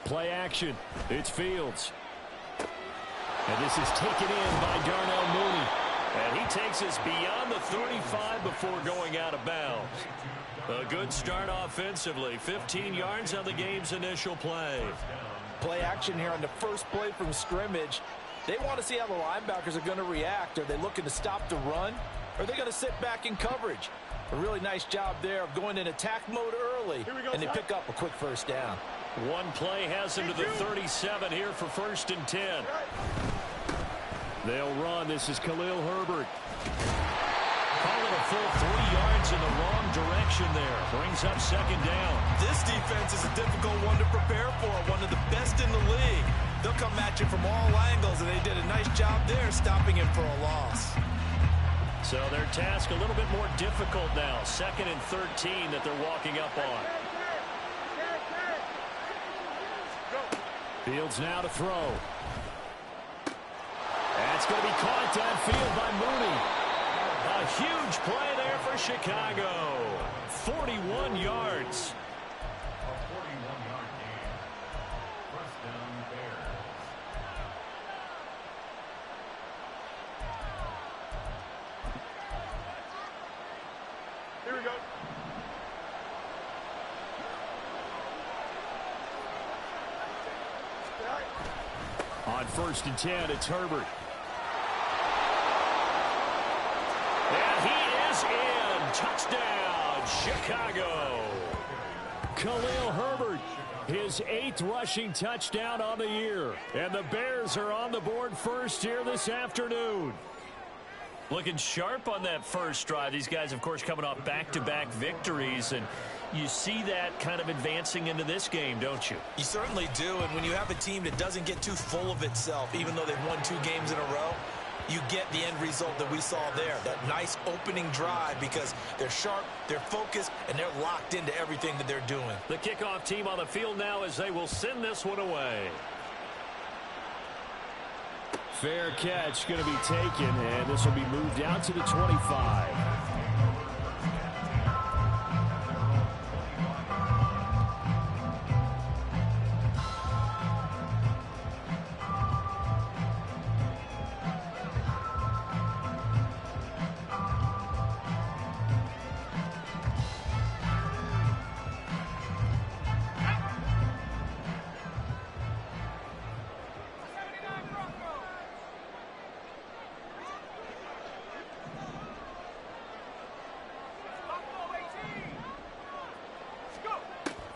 Play action. It's Fields. And this is taken in by Darnell Mooney. And he takes us beyond the 35 before going out of bounds. A good start offensively. 15 yards on the game's initial play. Play action here on the first play from scrimmage. They want to see how the linebackers are going to react. Are they looking to stop the run? Or are they going to sit back in coverage? A really nice job there of going in attack mode early. And they pick up a quick first down. One play has him to the 37 here for 1st and 10. They'll run. This is Khalil Herbert. Call it a full 3 yards in the wrong direction there. Brings up 2nd down. This defense is a difficult one to prepare for. One of the best in the league. They'll come at you from all angles, and they did a nice job there stopping him for a loss. So their task a little bit more difficult now. 2nd and 13 that they're walking up on. Fields now to throw. That's going to be caught downfield by Mooney. A huge play there for Chicago. 41 yards. A 41-yard gain. First down, Bears. Here we go. On 1st and 10, it's Herbert. Touchdown, Chicago. Khalil Herbert, his 8th rushing touchdown on the year. And the Bears are on the board first here this afternoon. Looking sharp on that first drive. These guys, of course, coming off back-to-back victories. And you see that kind of advancing into this game, don't you? You certainly do. And when you have a team that doesn't get too full of itself, even though they've won 2 games in a row, you get the end result that we saw there, that nice opening drive, because they're sharp, they're focused, and they're locked into everything that they're doing. The kickoff team on the field now as they will send this one away. Fair catch going to be taken, and this will be moved out to the 25.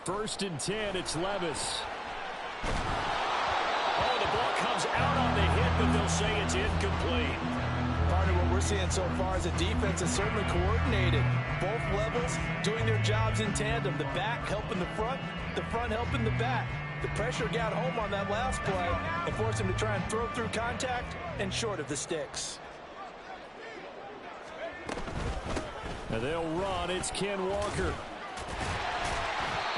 First and 10, it's Levis. Oh, the ball comes out on the hit, but they'll say it's incomplete. Part of what we're seeing so far is the defense is certainly coordinated. Both levels doing their jobs in tandem. The back helping the front helping the back. The pressure got home on that last play and forced him to try and throw through contact and short of the sticks. And they'll run. It's Ken Walker.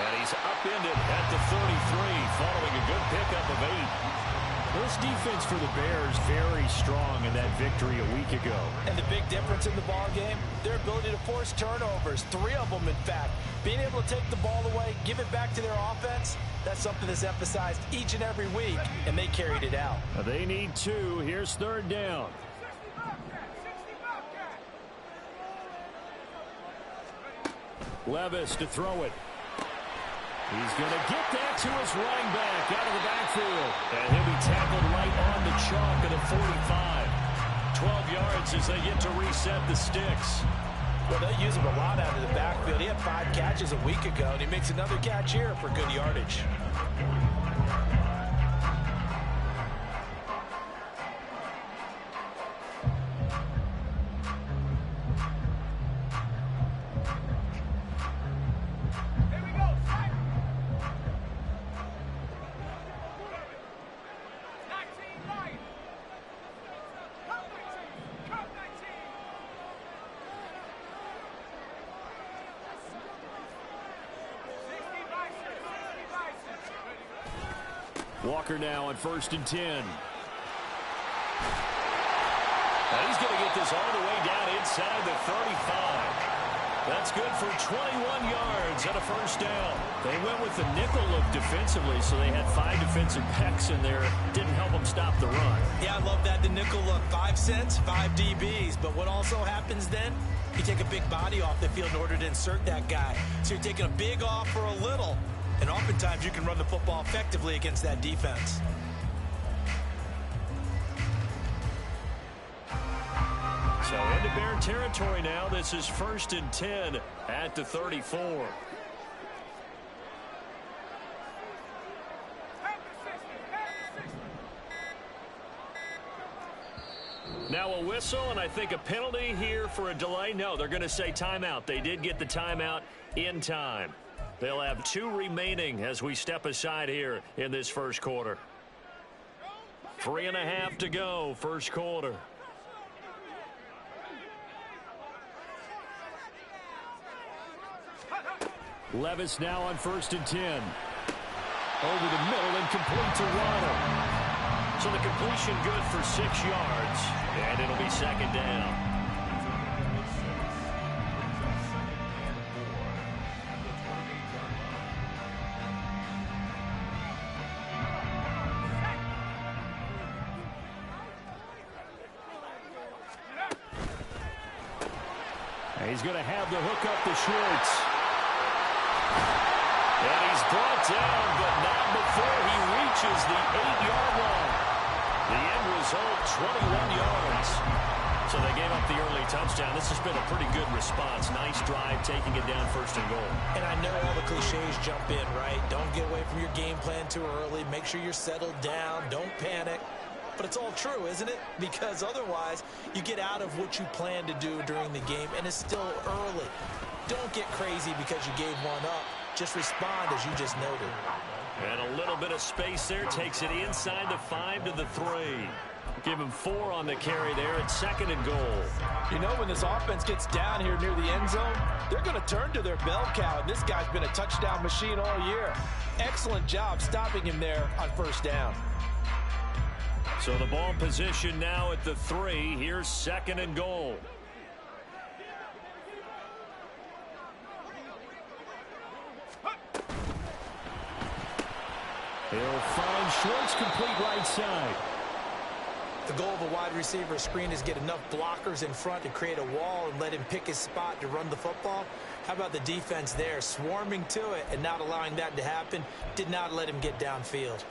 And he's upended at the 33 following a good pickup of 8. This defense for the Bears very strong in that victory a week ago. And the big difference in the ball game, their ability to force turnovers, 3 of them in fact. Being able to take the ball away, give it back to their offense, that's something that's emphasized each and every week, and they carried it out. They need 2. Here's 3rd down. Levis to throw it. He's going to get that to his running back out of the backfield. And he'll be tackled right on the chalk of the 45. 12 yards as they get to reset the sticks. Well, they use him a lot out of the backfield. He had 5 catches a week ago, and he makes another catch here for good yardage. Walker now on 1st and 10. And he's going to get this all the way down inside the 35. That's good for 21 yards and a first down. They went with the nickel look defensively, so they had 5 defensive backs in there. Didn't help them stop the run. Yeah, I love that, the nickel look. 5 cents, 5 DBs. But what also happens then, you take a big body off the field in order to insert that guy. So you're taking a big off for a little. And oftentimes you can run the football effectively against that defense. So into Bear territory now. This is 1st and 10 at the 34. Now a whistle, and I think a penalty here for a delay. No, they're going to say timeout. They did get the timeout in time. They'll have 2 remaining as we step aside here in this first quarter. 3.5 to go, first quarter. Levis now on 1st and 10. Over the middle and complete to Waddle. So the completion good for 6 yards. And it'll be 2nd down. He's going to have the hook up to Schwartz. And he's brought down, but not before he reaches the 8-yard line. The end result, 21 yards. So they gave up the early touchdown. This has been a pretty good response. Nice drive, taking it down 1st and goal. And I know all the cliches jump in, right? Don't get away from your game plan too early. Make sure you're settled down. Don't panic. But it's all true, isn't it? Because otherwise, you get out of what you plan to do during the game, and it's still early. Don't get crazy because you gave one up. Just respond as you just noted. And a little bit of space there. Takes it inside the 5 to the 3. Give him 4 on the carry there at 2nd and goal. You know, when this offense gets down here near the end zone, they're going to turn to their bell cow. And this guy's been a touchdown machine all year. Excellent job stopping him there on 1st down. So the ball position now at the 3. Here's 2nd and goal. He'll find Schwartz, complete right side. The goal of a wide receiver screen is get enough blockers in front to create a wall and let him pick his spot to run the football. How about the defense there, swarming to it and not allowing that to happen? Did not let him get downfield.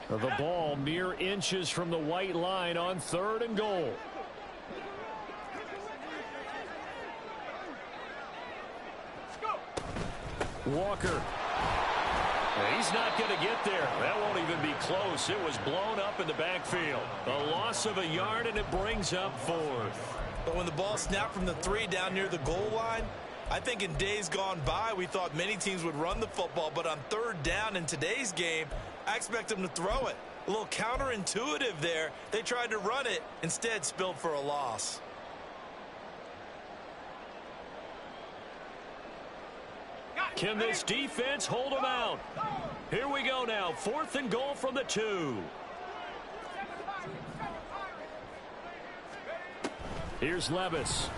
The ball mere inches from the white line on 3rd and goal. Walker. He's not going to get there. That won't even be close. It was blown up in the backfield. A loss of a yard, and it brings up 4th. But when the ball snapped from the 3 down near the goal line, I think in days gone by, we thought many teams would run the football. But on 3rd down in today's game, I expect them to throw it. A little counterintuitive there. They tried to run it, instead spilled for a loss. Can this defense hold them out? Here we go now. 4th and goal from the 2. Here's Levis.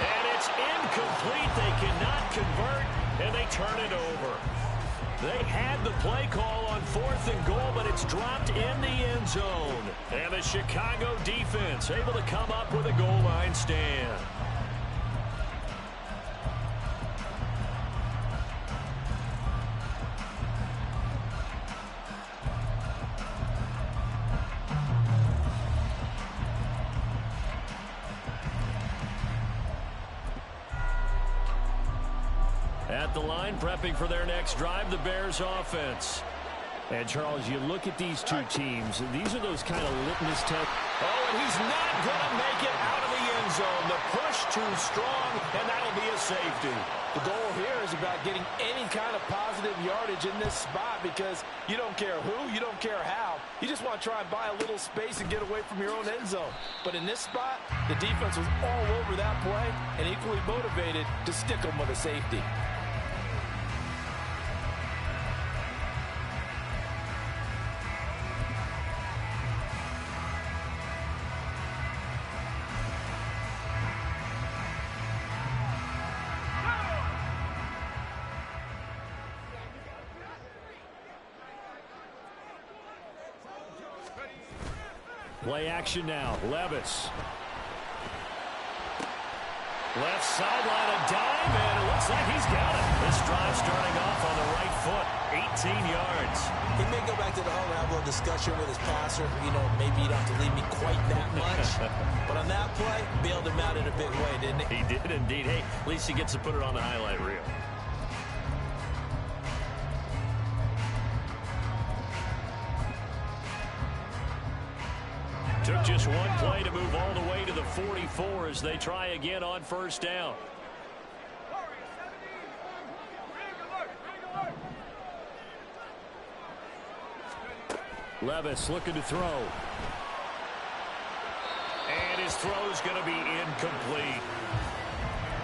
And it's incomplete. They cannot convert, and they turn it over. They had the play call on 4th and goal, but it's dropped in the end zone. And the Chicago defense able to come up with a goal line stand. At the line, prepping for their next drive, the Bears offense. And, Charles, you look at these two teams, these are those kind of litmus tests. Oh, and he's not going to make it out of the end zone. The push too strong, and that'll be a safety. The goal here is about getting any kind of positive yardage in this spot because you don't care who, you don't care how. You just want to try and buy a little space and get away from your own end zone. But in this spot, the defense was all over that play and equally motivated to stick them with a safety. Play action now. Levis. Left sideline, a dive, and it looks like he's got it. This drive starting off on the right foot. 18 yards. He may go back to the home and have a little discussion with his passer. You know, maybe you don't have to leave me quite that much. But on that play, bailed him out in a big way, didn't he? He did indeed. Hey, at least he gets to put it on the highlight reel. Took just one play to move all the way to the 44 as they try again on first down. Levis looking to throw. And his throw's going to be incomplete.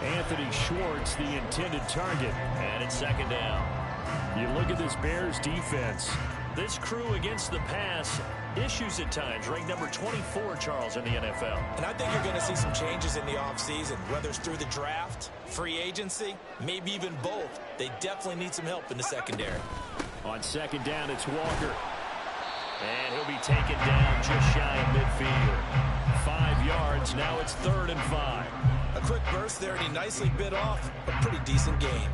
Anthony Schwartz, the intended target. And it's second down. You look at this Bears defense. This crew against the pass, issues at times, ranked number 24, Charles, in the NFL. And I think you're going to see some changes in the offseason, whether it's through the draft, free agency, maybe even both. They definitely need some help in the secondary. On second down, it's Walker. And he'll be taken down just shy of midfield. 5 yards, now it's 3rd and 5. A quick burst there, and he nicely bit off a pretty decent gain.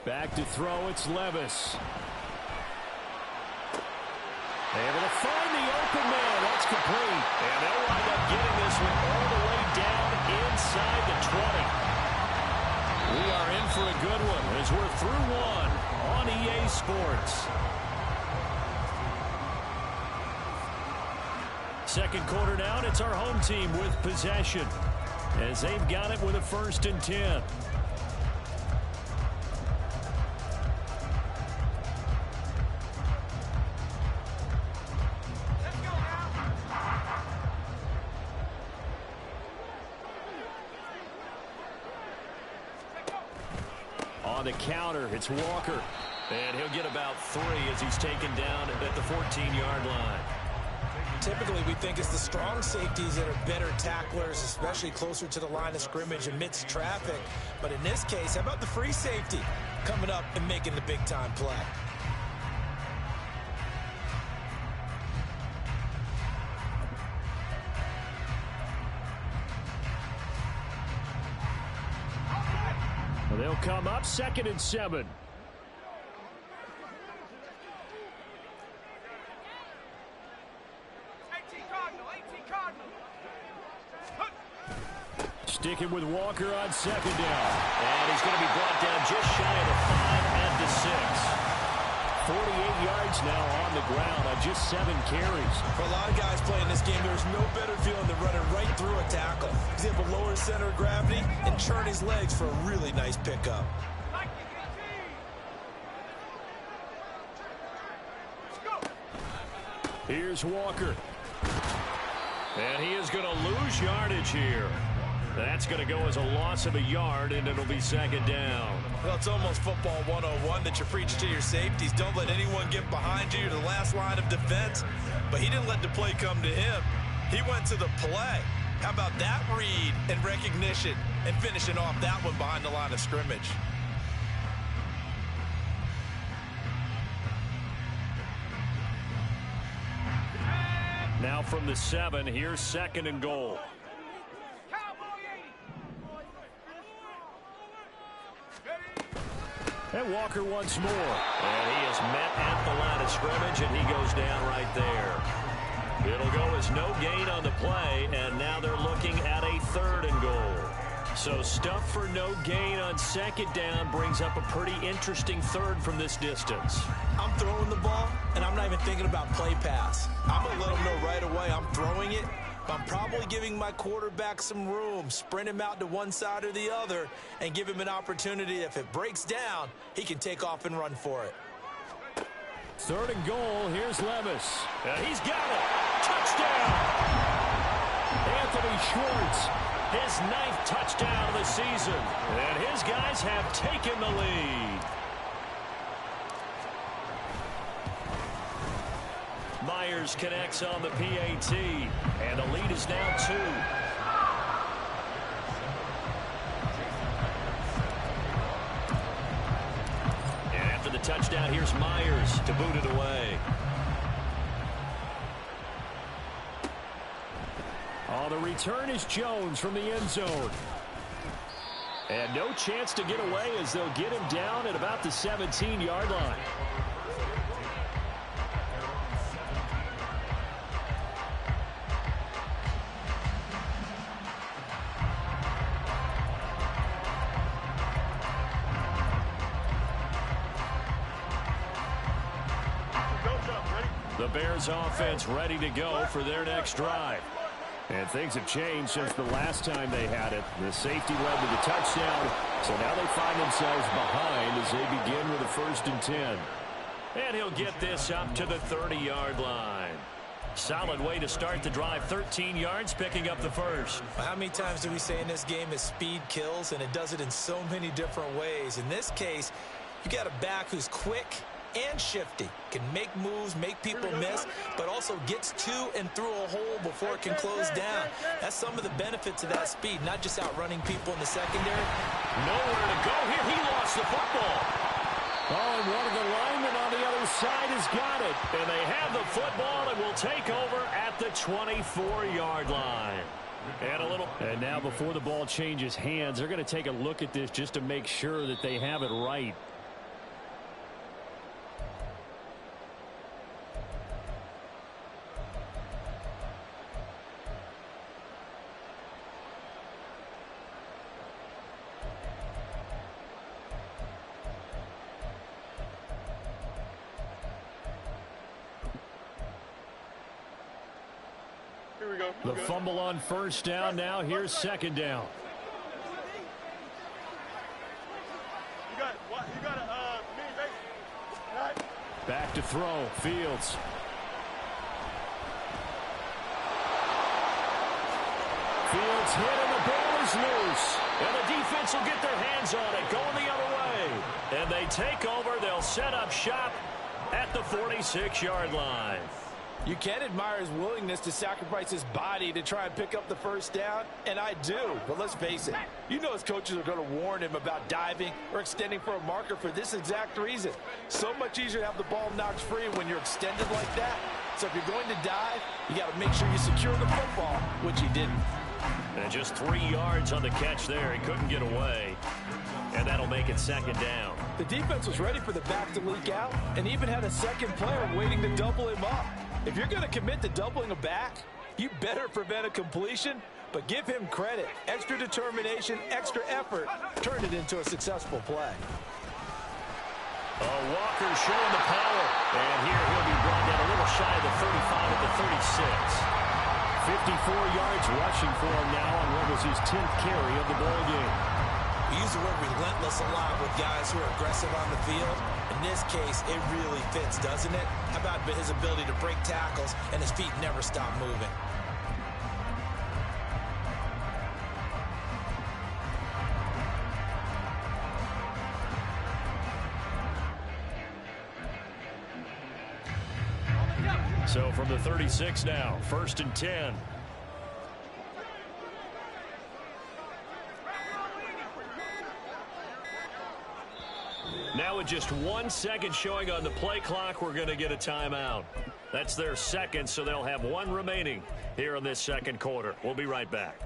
Back to throw, it's Levis. Able to find the open man. That's complete. And they'll wind up getting this one all the way down inside the 20. We are in for a good one as we're through one on EA Sports. Second quarter down, it's our home team with possession as they've got it with a 1st and 10. On the counter, it's Walker. And he'll get about 3 as he's taken down at the 14-yard line. Typically, we think it's the strong safeties that are better tacklers, especially closer to the line of scrimmage amidst traffic. But in this case, how about the free safety coming up and making the big-time play? Well, they'll come up 2nd and 7. Sticking with Walker on 2nd down. And he's going to be brought down just shy of the 5 at the 6. 48 yards now on the ground on just 7 carries. For a lot of guys playing this game, there's no better feeling than running right through a tackle. He's able to lower his center of gravity and churn his legs for a really nice pickup. Here's Walker. And he is going to lose yardage here. That's going to go as a loss of a yard, and it'll be 2nd down. Well, it's almost football 101 that you preach to your safeties. Don't let anyone get behind you to the last line of defense. But he didn't let the play come to him. He went to the play. How about that read and recognition and finishing off that one behind the line of scrimmage? Now from the 7, here's 2nd and goal. And Walker once more. And he is met at the line of scrimmage, and he goes down right there. It'll go as no gain on the play, and now they're looking at a 3rd and goal. So stuff for no gain on 2nd down brings up a pretty interesting 3rd from this distance. I'm throwing the ball, and I'm not even thinking about play pass. I'm going to let them know right away I'm throwing it, but I'm probably giving my quarterback some room, sprint him out to one side or the other, and give him an opportunity. If it breaks down, he can take off and run for it. 3rd and goal. Here's Levis. He's got it. Touchdown. Anthony Schwartz, his 9th touchdown of the season. And his guys have taken the lead. Myers connects on the PAT. And the lead is now 2. The touchdown, here's Myers to boot it away. Oh, the return is Jones from the end zone. And no chance to get away as they'll get him down at about the 17-yard line. The Bears offense ready to go for their next drive. And things have changed since the last time they had it. The safety led to the touchdown, so now they find themselves behind as they begin with a 1st and 10. And he'll get this up to the 30-yard line. Solid way to start the drive. 13 yards, picking up the 1st. How many times do we say in this game that speed kills, and it does it in so many different ways? In this case, you got a back who's quick and shifty, can make moves, make people miss, but also gets to and through a hole before it can close down. That's some of the benefits of that speed, not just outrunning people in the secondary. Nowhere to go here. He lost the football. Oh, and one of the linemen on the other side has got it. And they have the football and will take over at the 24-yard line. And now before the ball changes hands, they're going to take a look at this just to make sure that they have it right. The fumble on 1st down. Now here's 2nd down. Back to throw. Fields. Fields hit and the ball is loose. And the defense will get their hands on it, going the other way. And they take over. They'll set up shop at the 46-yard line. You can admire his willingness to sacrifice his body to try and pick up the 1st down, and I do. But let's face it, you know his coaches are going to warn him about diving or extending for a marker for this exact reason. So much easier to have the ball knocked free when you're extended like that. So if you're going to dive, you got to make sure you secure the football, which he didn't. And just 3 yards on the catch there. He couldn't get away. And that'll make it 2nd down. The defense was ready for the back to leak out and even had a second player waiting to double him up. If you're going to commit to doubling a back, you better prevent a completion, but give him credit. Extra determination, extra effort, turn it into a successful play. Walker showing the power. And here he'll be brought down a little shy of the 35 at the 36. 54 yards rushing for him now on what was his 10th carry of the ball game. We use the word relentless a lot with guys who are aggressive on the field. In this case, it really fits, doesn't it? How about his ability to break tackles and his feet never stop moving? So from the 36 now, 1st and 10. Now with just 1 second showing on the play clock, we're going to get a timeout. That's their 2nd, so they'll have 1 remaining here in this 2nd quarter. We'll be right back.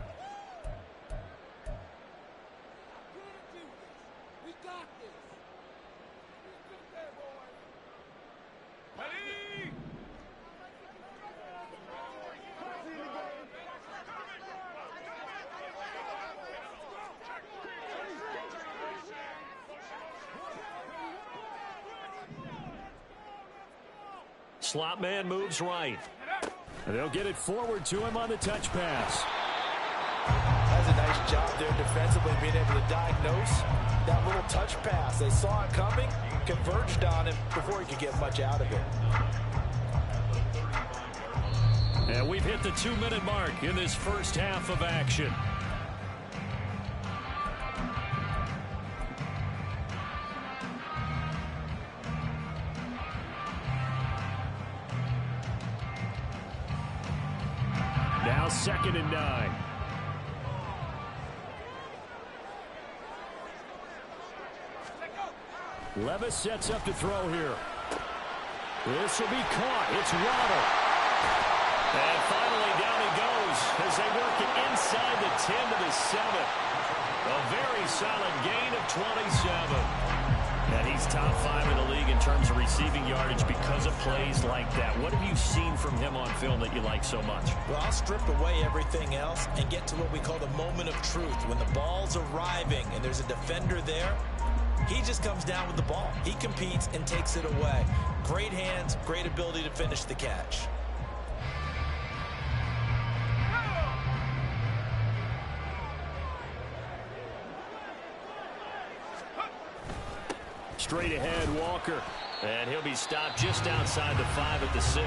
slot man moves right. And they'll get it forward to him on the touch pass. That's a nice job there defensively, being able to diagnose that little touch pass. They saw it coming, converged on him before he could get much out of it. And we've hit the 2-minute mark in this first half of action. Now 2nd and 9. Levis sets up to throw here. This will be caught. It's Waddle. And finally down he goes as they work it inside the 10 to the 7. A very solid gain of 27. And he's top 5 in the league in terms of receiving yardage because of plays like that. What have you seen from him on film that you like so much? Well, I'll strip away everything else and get to what we call the moment of truth. When the ball's arriving and there's a defender there, he just comes down with the ball. He competes and takes it away. Great hands, great ability to finish the catch. Straight ahead, Walker. And he'll be stopped just outside the 5 at the 6.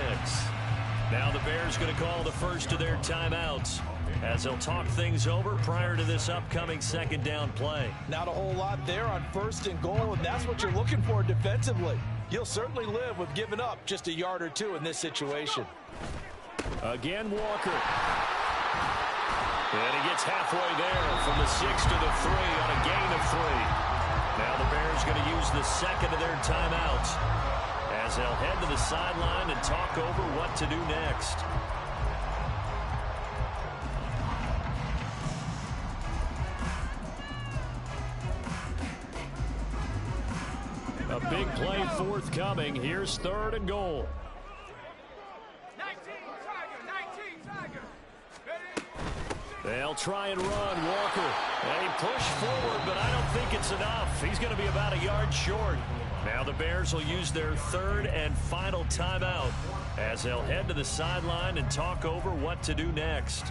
Now the Bears going to call the first of their timeouts as they'll talk things over prior to this upcoming 2nd down play. Not a whole lot there on 1st and goal, and that's what you're looking for defensively. You'll certainly live with giving up just a yard or two in this situation. Again, Walker. And he gets halfway there from the 6 to the 3 on a gain of 3. Now the Bears going to use the 2nd of their timeouts as they'll head to the sideline and talk over what to do next. A big play forthcoming. Here's 3rd and goal. 19 Tiger. They'll try and run. Walker. And he pushed forward, but I don't think it's enough. He's going to be about a yard short. Now the Bears will use their 3rd and final timeout as they'll head to the sideline and talk over what to do next.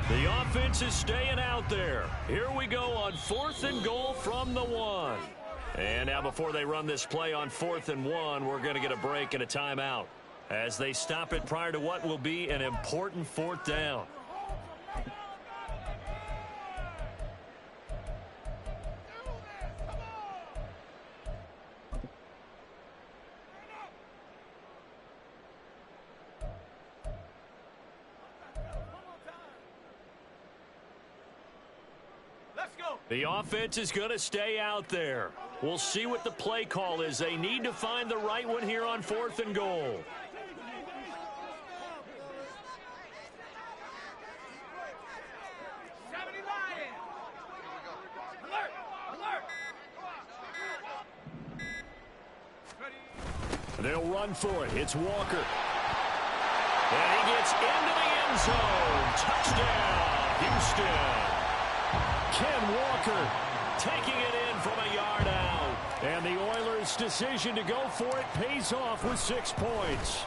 The offense is staying out there. Here we go on 4th and goal from the 1. And now before they run this play on 4th and 1, we're going to get a break and a timeout as they stop it prior to what will be an important 4th down. The offense is going to stay out there. We'll see what the play call is. They need to find the right one here on 4th and goal. They'll run for it. It's Walker. And he gets into the end zone. Touchdown, Houston. Ken Walker taking it in from a yard out. And the Oilers' decision to go for it pays off with 6 points.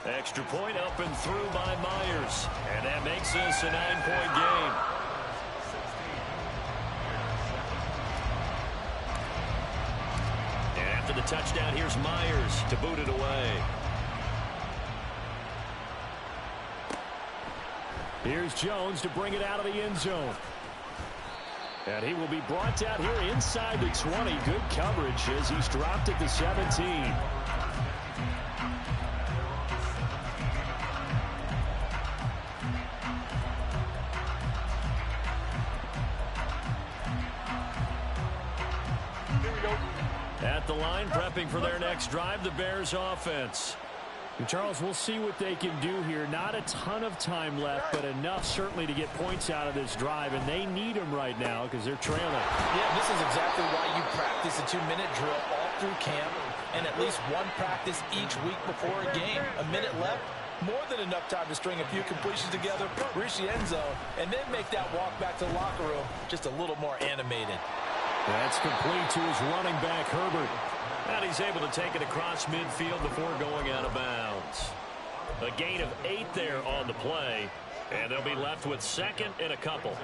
Extra point up and through by Myers. And that makes this a 9-point game. And after the touchdown, here's Myers to boot it away. Here's Jones to bring it out of the end zone. And he will be brought down here inside the 20. Good coverage as he's dropped at the 17. At the line, prepping for their next drive, the Bears offense. And Charles, we'll see what they can do here. Not a ton of time left, but enough certainly to get points out of this drive, and they need them right now because they're trailing. Yeah, this is exactly why you practice a 2-minute drill all through camp and at least one practice each week before a game. A minute left, More than enough time to string a few completions together, reach the end zone, and then make that walk back to the locker room just a little more animated. That's complete to his running back, Herbert. And he's able to take it across midfield before going out of bounds. A gain of 8 there on the play, and they'll be left with second and a couple.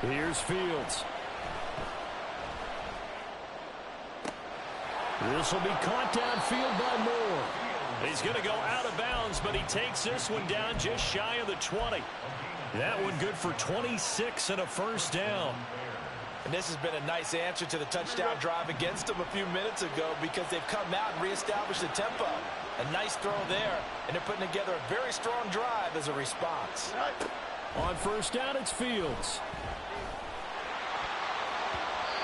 Here's Fields. This will be caught downfield by Moore. He's going to go out of bounds, but he takes this one down just shy of the 20. That one good for 26 and a first down. And this has been a nice answer to the touchdown drive against them a few minutes ago because they've come out and reestablished the tempo. A nice throw there, and they're putting together a very strong drive as a response. On first down, it's Fields.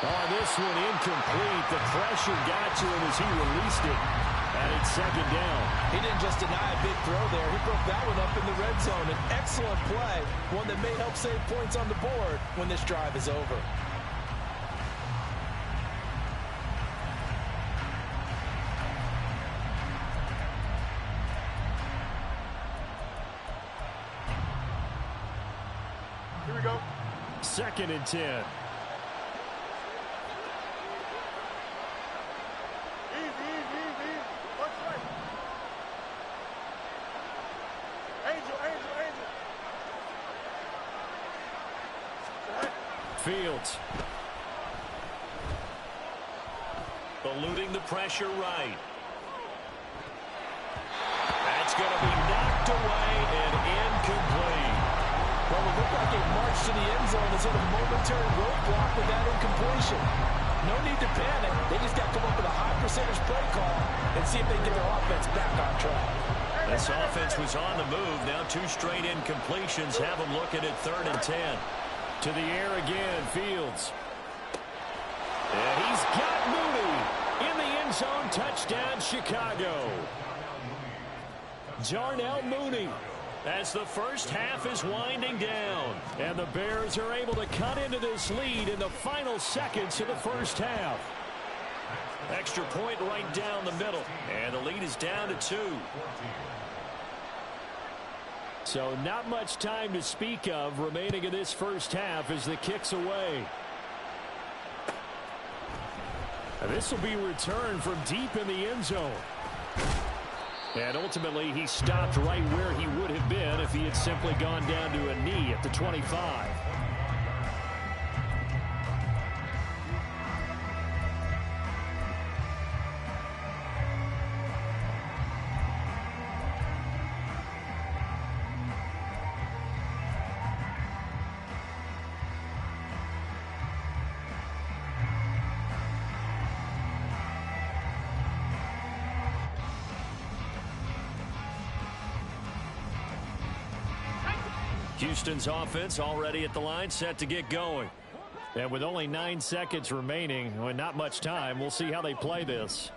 Oh, this one incomplete. The pressure got to him as he released it. And it's second down. He didn't just deny a big throw there. He broke that one up in the red zone. An excellent play, one that may help save points on the board when this drive is over. Here we go. Second and 10. Fields. Eluding the pressure right. That's going to be knocked away and incomplete. Well, it looked like a march to the end zone is hit a momentary roadblock with that incompletion. No need to panic. They just got to come up with a high percentage play call and see if they can get their offense back on track. This offense was on the move. Now 2 straight incompletions have them looking at 3rd and 10. To the air again, Fields. And he's got Mooney in the end zone. Touchdown, Chicago. Darnell Mooney as the first half is winding down. And the Bears are able to cut into this lead in the final seconds of the first half. Extra point right down the middle. And the lead is down to 2. So not much time to speak of remaining in this first half as the kick's away. And this will be returned from deep in the end zone. And ultimately he stopped right where he would have been if he had simply gone down to a knee at the 25. Houston's offense already at the line, set to get going. And with only 9 seconds remaining, and not much time, we'll see how they play this.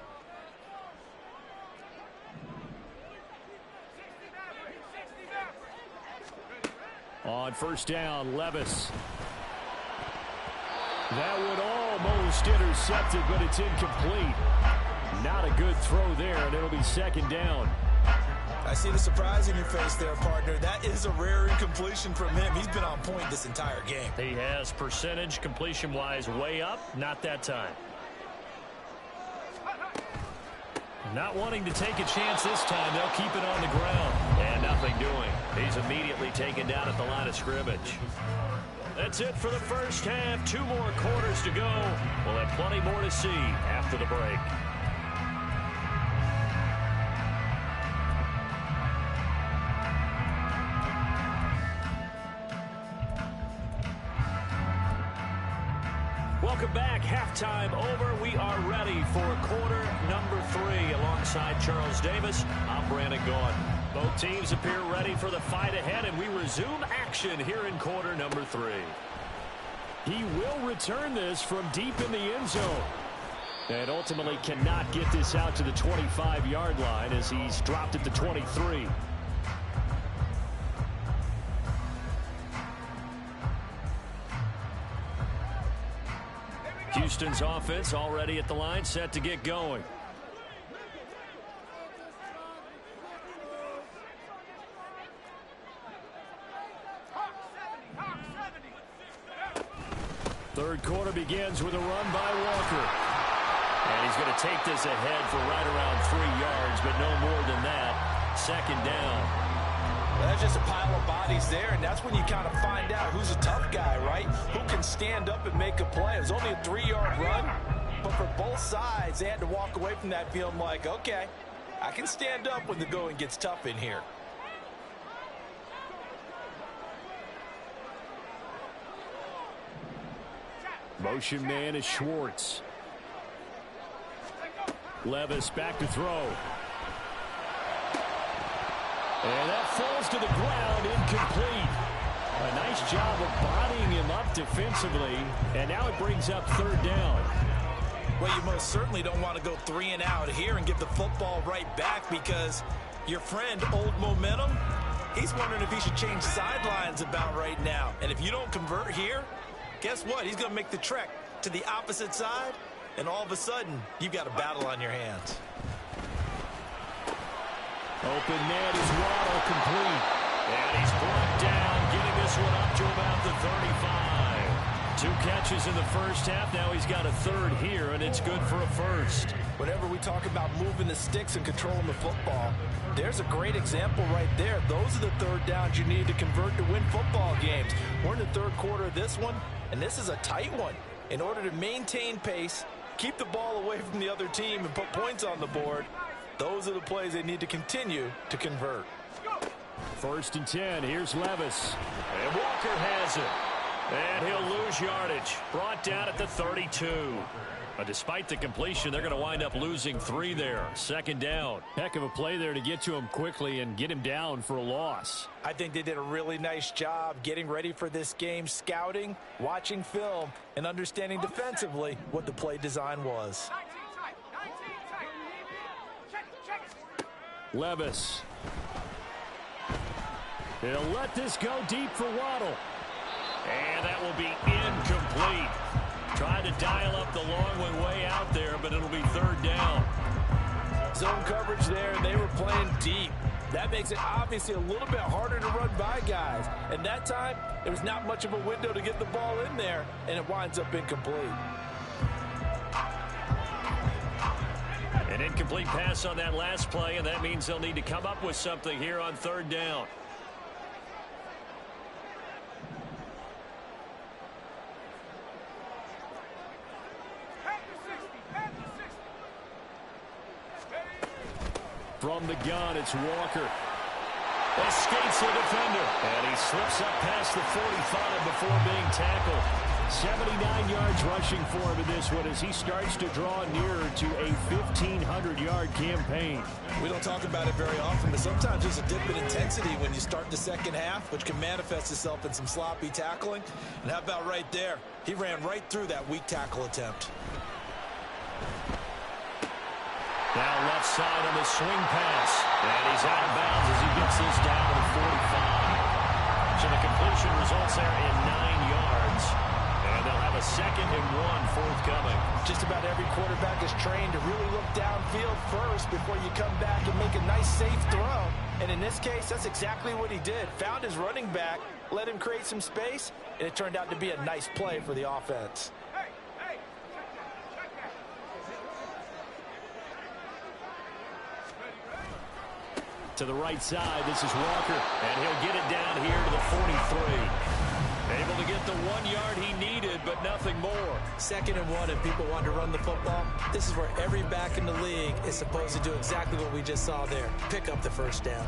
On first down, Levis. That one almost intercepted, but it's incomplete. Not a good throw there, and it'll be second down. I see the surprise in your face there, partner. That is a rare incompletion from him. He's been on point this entire game. He has percentage completion-wise way up, not that time. Not wanting to take a chance this time. They'll keep it on the ground. And nothing doing. He's immediately taken down at the line of scrimmage. That's it for the first half. 2 more quarters to go. We'll have plenty more to see after the break. Welcome back. Halftime over. We are ready for quarter number 3. Alongside Charles Davis, I'm Brandon Gaudin. Both teams appear ready for the fight ahead, and we resume action here in quarter number 3. He will return this from deep in the end zone. And ultimately cannot get this out to the 25-yard line as he's dropped at the 23. Houston's offense already at the line, set to get going. Third quarter begins with a run by Walker. And he's going to take this ahead for right around 3 yards, but no more than that. Second down. That's just a pile of bodies there, and that's when you kind of find out who's a tough guy, right? Who can stand up and make a play. It was only a 3-yard run, but for both sides, they had to walk away from that feeling like, okay, I can stand up when the going gets tough in here. Motion man is Schwartz. Levis back to throw. And that falls to the ground, incomplete. A nice job of bodying him up defensively, and now it brings up third down. Well, you most certainly don't want to go 3 and out here and give the football right back, because your friend, Old Momentum, he's wondering if he should change sidelines about right now. And if you don't convert here, guess what? He's going to make the trek to the opposite side, and all of a sudden, you've got a battle on your hands. Open net is Waddle, complete. And he's brought down, getting this one up to about the 35. 2 catches in the first half. Now he's got a third here, and it's good for a first. Whenever we talk about moving the sticks and controlling the football, there's a great example right there. Those are the third downs you need to convert to win football games. We're in the third quarter of this one, and this is a tight one. In order to maintain pace, keep the ball away from the other team, and put points on the board, those are the plays they need to continue to convert. 1st and 10. Here's Levis. And Walker has it. And he'll lose yardage. Brought down at the 32. But despite the completion, they're going to wind up losing 3 there. Second down. Heck of a play there to get to him quickly and get him down for a loss. I think they did a really nice job getting ready for this game, scouting, watching film, and understanding defensively what the play design was. Levis. He'll let this go deep for Waddle. And that will be incomplete. Tried to dial up the long way out there, but it'll be third down. Zone coverage there, and they were playing deep. That makes it obviously a little bit harder to run by guys. And that time, there was not much of a window to get the ball in there, and it winds up incomplete. An incomplete pass on that last play, and that means they'll need to come up with something here on third down. From the gun, it's Walker. Escapes the defender. And he slips up past the 45 before being tackled. 79 yards rushing for him in this one as he starts to draw nearer to a 1,500-yard campaign. We don't talk about it very often, but sometimes there's a dip in intensity when you start the second half, which can manifest itself in some sloppy tackling. And how about right there? He ran right through that weak tackle attempt. Now left side on the swing pass. And he's out of bounds as he gets this down to the 45. So the completion results there in 9 yards. And they'll have a 2nd and 1 forthcoming. Just about every quarterback is trained to really look downfield first before you come back and make a nice, safe throw. And in this case, that's exactly what he did. Found his running back, let him create some space, and it turned out to be a nice play for the offense. To the right side, this is Walker, and he'll get it down here to the 43. Able to get the 1 yard he needed, but nothing more. 2nd and 1, if people want to run the football, this is where every back in the league is supposed to do exactly what we just saw there. Pick up the first down.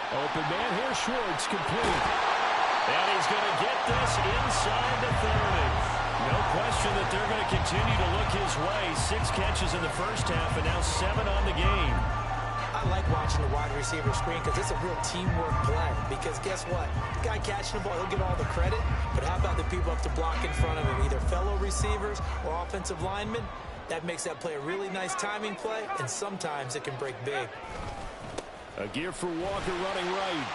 Open man here, Schwartz, complete. And he's going to get this inside the 30. No question that they're going to continue to look his way. 6 catches in the first half and now 7 on the game. I like watching catching the wide receiver screen because it's a real teamwork play. Because guess what? The guy catching the ball, he'll get all the credit. But how about the people up to block in front of him, either fellow receivers or offensive linemen? That makes that play a really nice timing play, and sometimes it can break big. A give for Walker running right.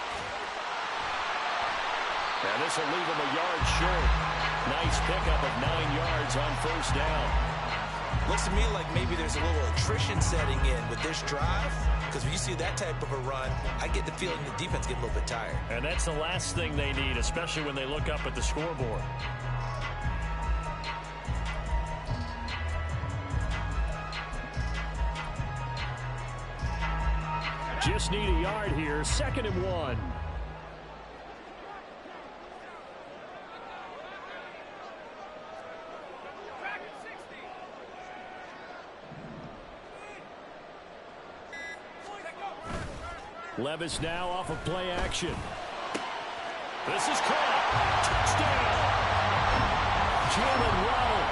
And this will leave him a yard short. Nice pickup of 9 yards on first down. Looks to me like maybe there's a little attrition setting in with this drive, because when you see that type of a run, I get the feeling the defense get a little bit tired. And that's the last thing they need, especially when they look up at the scoreboard. Just need a yard here. 2nd and 1. Levis now off of play action. This is caught. Touchdown. Jalen Waddle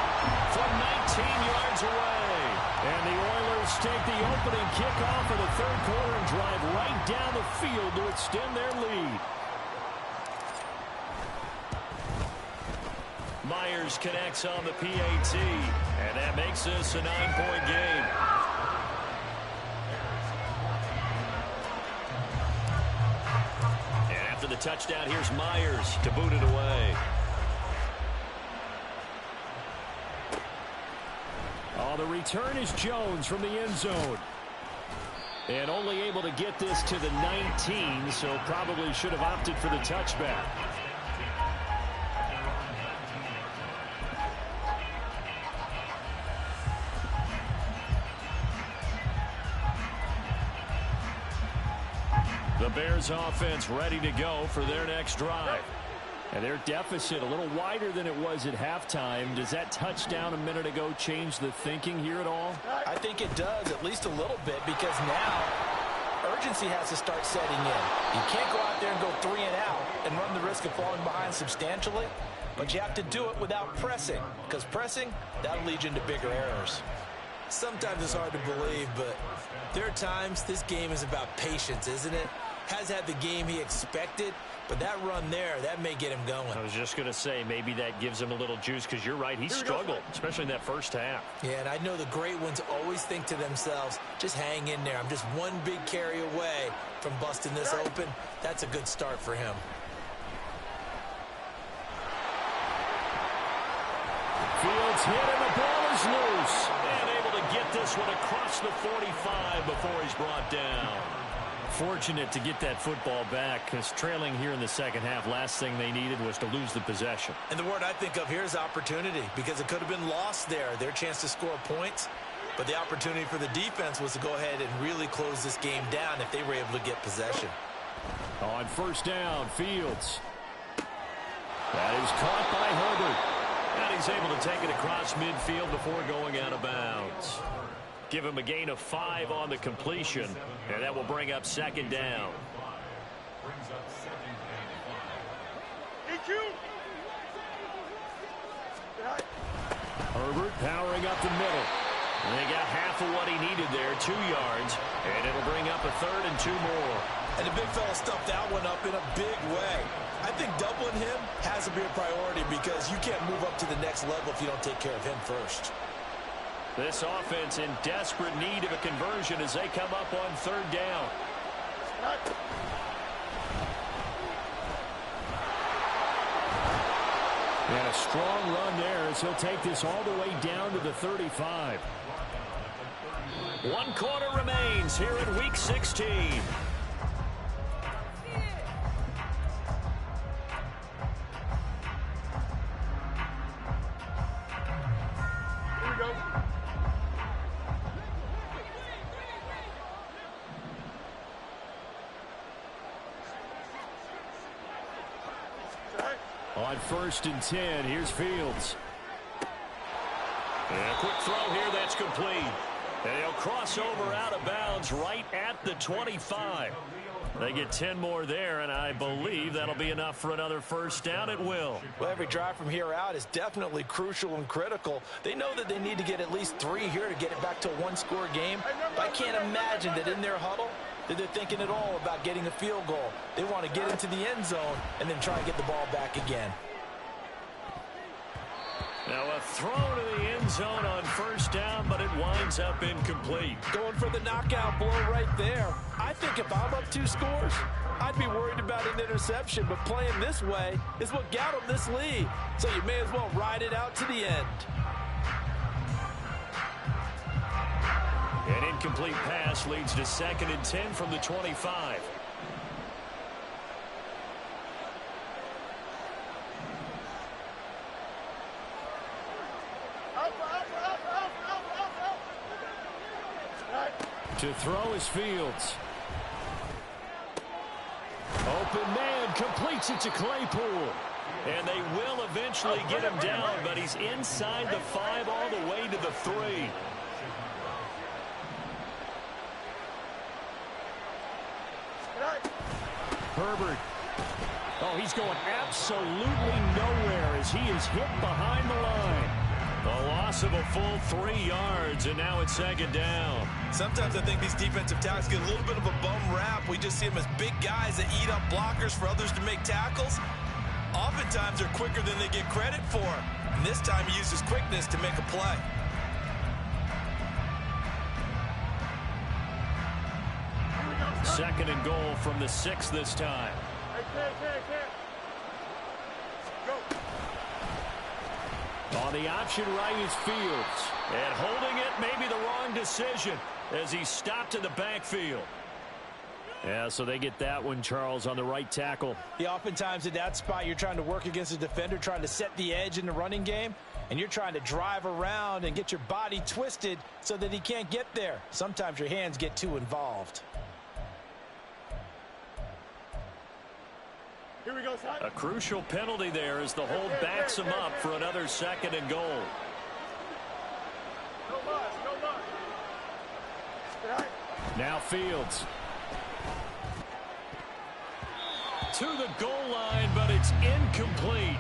from 19 yards away. And the Oilers take the opening kickoff of the 3rd quarter and drive right down the field to extend their lead. Myers connects on the PAT, and that makes this a 9-point game. And after the touchdown, here's Myers to boot it away. Oh, the return is Jones from the end zone. And only able to get this to the 19, so probably should have opted for the touchback. The Bears offense ready to go for their next drive. And their deficit a little wider than it was at halftime. Does that touchdown a minute ago change the thinking here at all? I think it does, at least a little bit, because now urgency has to start setting in. You can't go out there and go 3 and out and run the risk of falling behind substantially, but you have to do it without pressing, because pressing, that'll lead you into bigger errors. Sometimes it's hard to believe, but there are times this game is about patience, isn't it? Has had the game he expected, but that run there, that may get him going. I was just going to say, maybe that gives him a little juice, because you're right, he struggled, especially in that first half. Yeah, and I know the great ones always think to themselves, just hang in there. I'm just one big carry away from busting this open. That's a good start for him. Fields hit, and the ball is loose. And able to get this one across the 45 before he's brought down. Fortunate to get that football back, because trailing here in the second half, last thing they needed was to lose the possession. And the word I think of here is opportunity, because it could have been lost there, their chance to score points. But the opportunity for the defense was to go ahead and really close this game down if they were able to get possession. On first down, Fields. That is caught by Herbert. And he's able to take it across midfield before going out of bounds. Give him a gain of 5 on the completion, and that will bring up 2nd down. Herbert powering up the middle. And they got half of what he needed there, 2 yards, and it'll bring up a 3rd and 2 more. And the big fella stuffed that one up in a big way. I think doubling him has to be a priority, because you can't move up to the next level if you don't take care of him first. This offense in desperate need of a conversion as they come up on 3rd down. And a strong run there as he'll take this all the way down to the 35. 1 quarter remains here in Week 16. On 1st and 10, here's Fields. And a quick throw here, that's complete. And he'll cross over out of bounds right at the 25. They get 10 more there, and I believe that'll be enough for another first down. It will. Well, every drive from here out is definitely crucial and critical. They know that they need to get at least 3 here to get it back to a 1-score game. But I can't imagine that in their huddle, that they're thinking at all about getting a field goal. They want to get into the end zone and then try and get the ball back again. Now a throw to the end zone on first down, but it winds up incomplete. Going for the knockout blow right there. I think if I'm up 2 scores, I'd be worried about an interception, but playing this way is what got them this lead. So you may as well ride it out to the end. An incomplete pass leads to 2nd and 10 from the 25. To throw is Fields. Open man, completes it to Claypool. And they will eventually get him down, but he's inside the 5 all the way to the 3. Herbert. Oh, he's going absolutely nowhere as he is hit behind the line. A loss of a full 3 yards, and now it's 2nd down. Sometimes I think these defensive tackles get a little bit of a bum rap. We just see them as big guys that eat up blockers for others to make tackles. Oftentimes they're quicker than they get credit for. And this time he uses quickness to make a play. Second and goal from the 6 this time. On the option right is Fields. And holding it may be the wrong decision as he's stopped in the backfield. Yeah, so they get that one, Charles, on the right tackle. Yeah, oftentimes in that spot you're trying to work against a defender, trying to set the edge in the running game, and you're trying to drive around and get your body twisted so that he can't get there. Sometimes your hands get too involved. Here we go, son. A crucial penalty there as the hold backs him up for another 2nd and goal. No loss, no loss. Now Fields. To the goal line, but it's incomplete.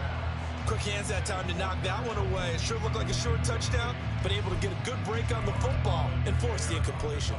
Quick hands that time to knock that one away. It sure looked like a short touchdown, but able to get a good break on the football and force the incompletion.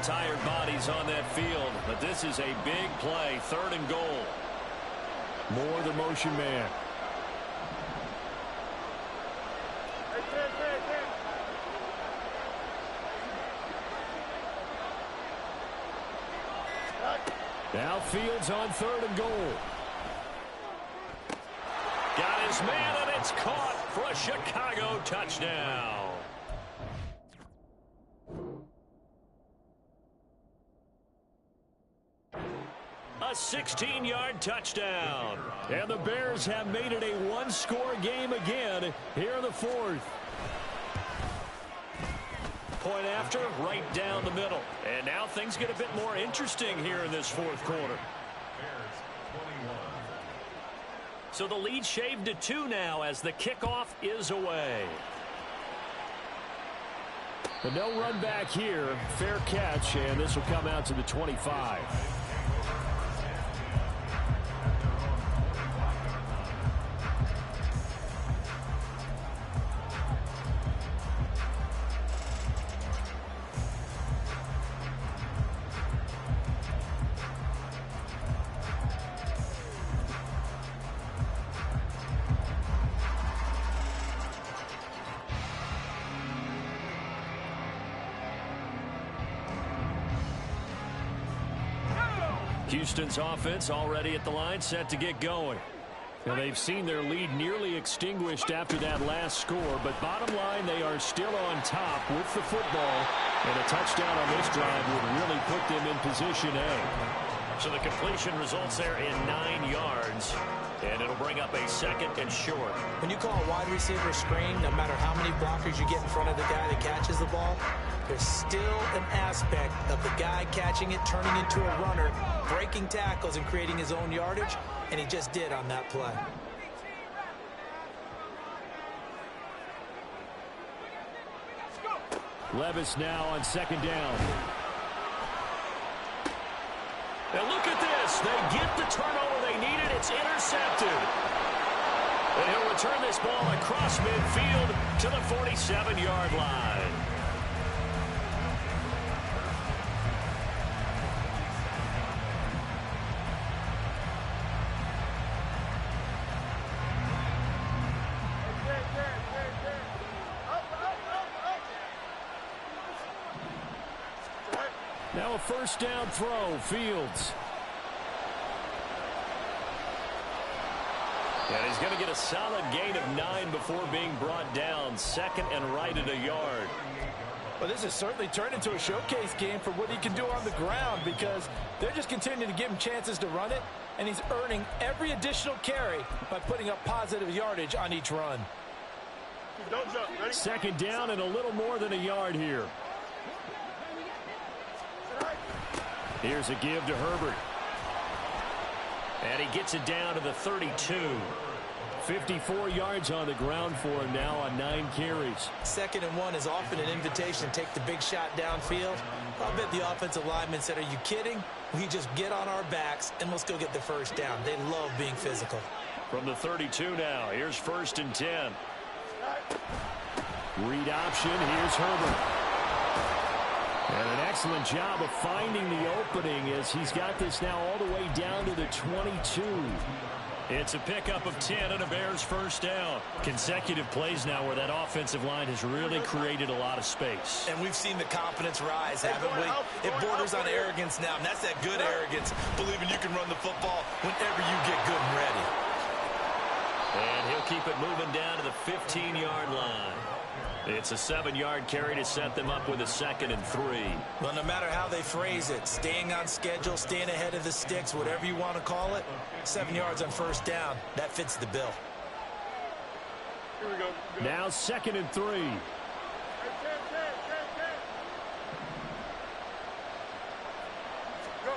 Tired bodies on that field, but this is a big play. 3rd and goal. Moore, the motion man. Now Fields on 3rd and goal. Got his man, and it's caught for a Chicago touchdown. A 16-yard touchdown. And the Bears have made it a one-score game again here in the 4th. Point after, right down the middle. And now things get a bit more interesting here in this 4th quarter. So the lead shaved to 2 now as the kickoff is away. But no run back here. Fair catch, and this will come out to the 25. Houston's offense already at the line, set to get going. Now they've seen their lead nearly extinguished after that last score, but bottom line, they are still on top with the football, and a touchdown on this drive would really put them in position A. So the completion results there in 9 yards, and it'll bring up a 2nd and short. When you call a wide receiver screen, no matter how many blockers you get in front of the guy that catches the ball, there's still an aspect of the guy catching it, turning into a runner, breaking tackles and creating his own yardage, and he just did on that play. Levis now on second down. And look at this. They get the turnover they needed. It's intercepted. And he'll return this ball across midfield to the 47-yard line. Now a first down throw, Fields. And he's going to get a solid gain of 9 before being brought down. Second and right at a yard. Well, this has certainly turned into a showcase game for what he can do on the ground because they're just continuing to give him chances to run it, and he's earning every additional carry by putting up positive yardage on each run. Don't jump. Ready? Second down and a little more than a yard here. Here's a give to Herbert. And he gets it down to the 32. 54 yards on the ground for him now on 9 carries. 2nd and 1 is often an invitation to take the big shot downfield. I bet the offensive lineman said, are you kidding? We just get on our backs and let's go get the first down. They love being physical. From the 32 now, here's 1st and 10. Read option, here's Herbert. And an excellent job of finding the opening as he's got this now all the way down to the 22. It's a pickup of 10 and a Bears first down. Consecutive plays now where that offensive line has really created a lot of space. And we've seen the confidence rise, haven't we? It borders on arrogance now, and that's that good arrogance, believing you can run the football whenever you get good and ready. And he'll keep it moving down to the 15-yard line. It's a 7-yard carry to set them up with a 2nd and 3. Well, no matter how they phrase it, staying on schedule, staying ahead of the sticks, whatever you want to call it, 7 yards on first down, that fits the bill. Here we go. Now 2nd and 3. Go.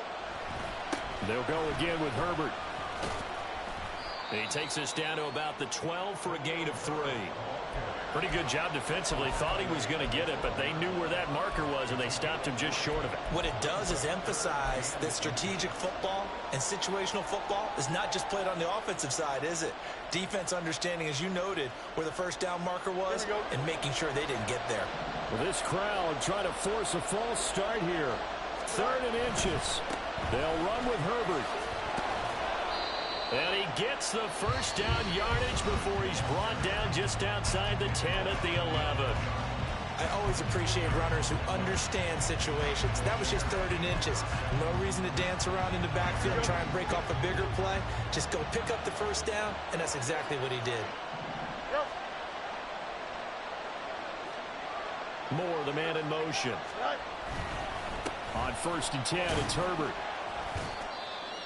They'll go again with Herbert. He takes us down to about the 12 for a gain of 3. Pretty good job defensively. Thought he was going to get it, but they knew where that marker was, and they stopped him just short of it. What it does is emphasize that strategic football and situational football is not just played on the offensive side, is it? Defense understanding, as you noted, where the first down marker was and making sure they didn't get there. Well, this crowd trying to force a false start here. 3rd and inches. They'll run with Herbert. And he gets the first down yardage before he's brought down just outside the 10 at the 11. I always appreciate runners who understand situations. That was just 3rd and inches. No reason to dance around in the backfield and try and break off a bigger play. Just go pick up the first down, and that's exactly what he did. Moore, the man in motion. On 1st and 10, it's Herbert.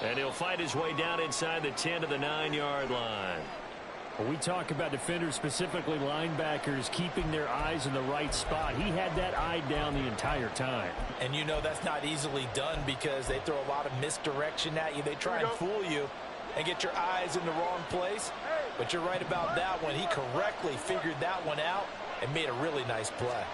And he'll fight his way down inside the 10 to the 9-yard line. When we talk about defenders, specifically linebackers, keeping their eyes in the right spot. He had that eye down the entire time. And you know that's not easily done because they throw a lot of misdirection at you. They try and fool you and get your eyes in the wrong place. But you're right about that one. He correctly figured that one out and made a really nice play.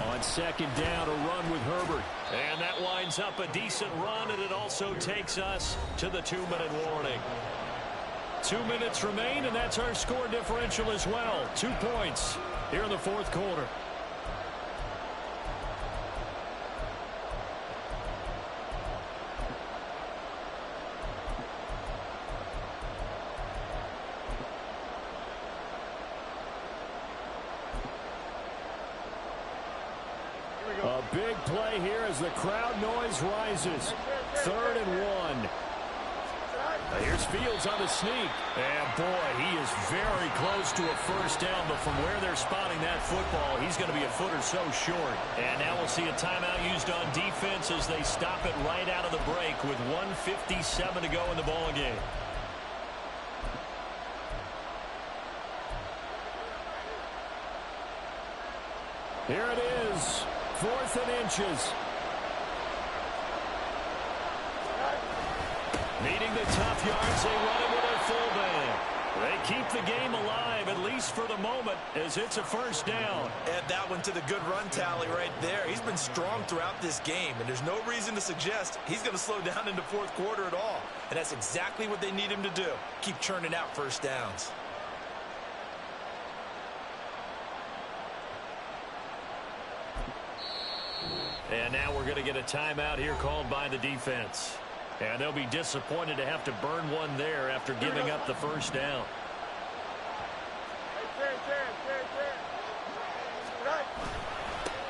On 2nd down, a run with Herbert. And that winds up a decent run, and it also takes us to the 2-minute warning. 2 minutes remain, and that's our score differential as well. 2 points here in the 4th quarter. A big play here as the crowd noise rises. 3rd and 1. Here's Fields on the sneak. And boy, he is very close to a first down, but from where they're spotting that football, he's going to be a foot or so short. And now we'll see a timeout used on defense as they stop it right out of the break with 1:57 to go in the ball game. Here it is. 4th and inches. Needing the tough yards, they run it with a fullback. They keep the game alive, at least for the moment, as it's a first down. Add that one to the good run tally right there. He's been strong throughout this game, and there's no reason to suggest he's going to slow down in the fourth quarter at all. And that's exactly what they need him to do. Keep churning out first downs. And now we're going to get a timeout here called by the defense. And they'll be disappointed to have to burn one there after giving up the first down.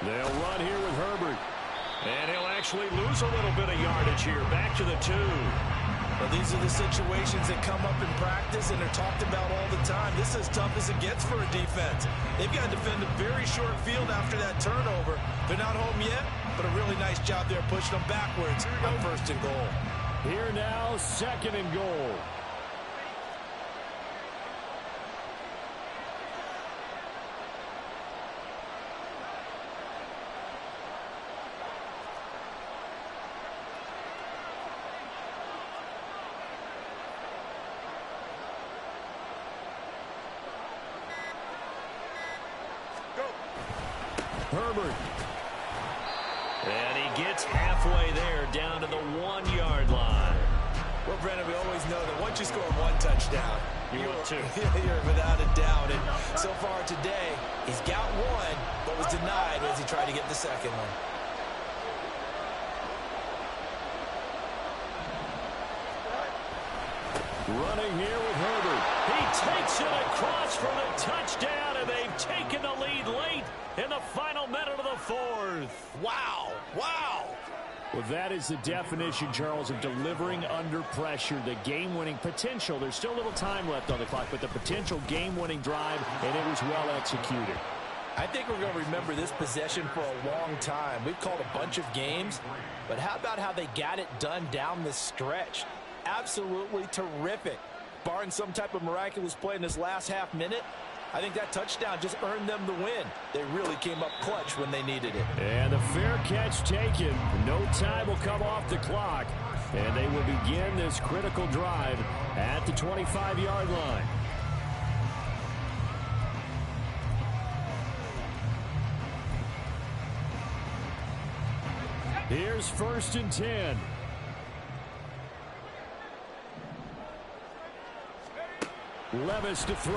They'll run here with Herbert. And he'll actually lose a little bit of yardage here. Back to the 2. Well, these are the situations that come up in practice, and they're talked about all the time. This is as tough as it gets for a defense. They've got to defend a very short field after that turnover. They're not home yet, but a really nice job there pushing them backwards on first and goal. Here now, second and goal. Herbert. And he gets halfway there, down to the 1-yard line. Well, Brennan, we always know that once you score one touchdown, You're without a doubt. And so far today, he's got one, but was denied as he tried to get the second one. Running here with Herbert. He takes it across for the touchdown, and they've taken the lead late in the final minute of the fourth. Wow. Wow. Well, that is the definition, Charles, of delivering under pressure. The game-winning potential. There's still a little time left on the clock, but the potential game-winning drive, and it was well executed. I think we're going to remember this possession for a long time. We've called a bunch of games, but how about how they got it done down the stretch? Absolutely terrific. Barring some type of miraculous play in this last half minute, I think that touchdown just earned them the win. They really came up clutch when they needed it. And the fair catch taken. No time will come off the clock. And they will begin this critical drive at the 25-yard line. Here's 1st and 10. Levis to throw.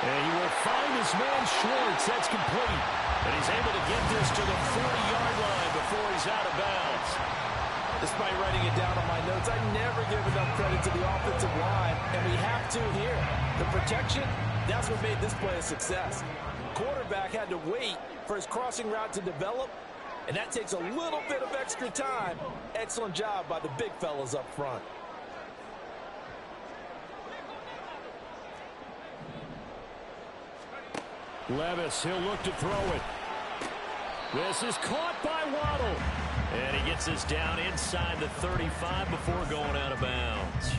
And he will find his man Schwartz. That's complete. And he's able to get this to the 40-yard line before he's out of bounds. Despite writing it down on my notes, I never give enough credit to the offensive line, and we have to here. The protection, that's what made this play a success. Quarterback had to wait for his crossing route to develop, and that takes a little bit of extra time. Excellent job by the big fellas up front. Levis, he'll look to throw it. This is caught by Waddle. And he gets this down inside the 35 before going out of bounds.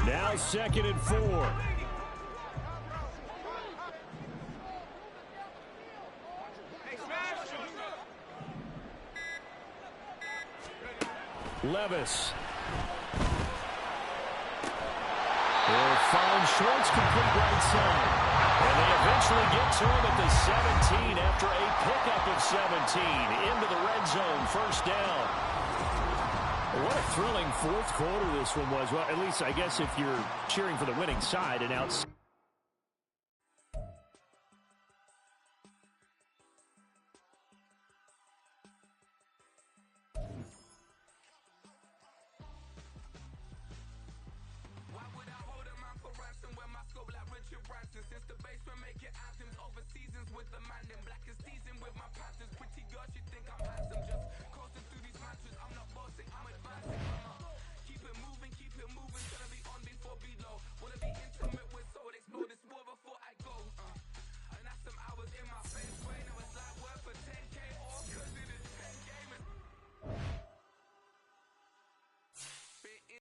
Now 2nd and 4. Levis. They'll find Schwartz complete right side. And they eventually get to him at the 17 after a pickup of 17 into the red zone. First down. What a thrilling fourth quarter this one was. Well, at least I guess if you're cheering for the winning side and out. Since the basement make it items over seasons with the mind in black is season with my partners. Pretty girl, she think I'm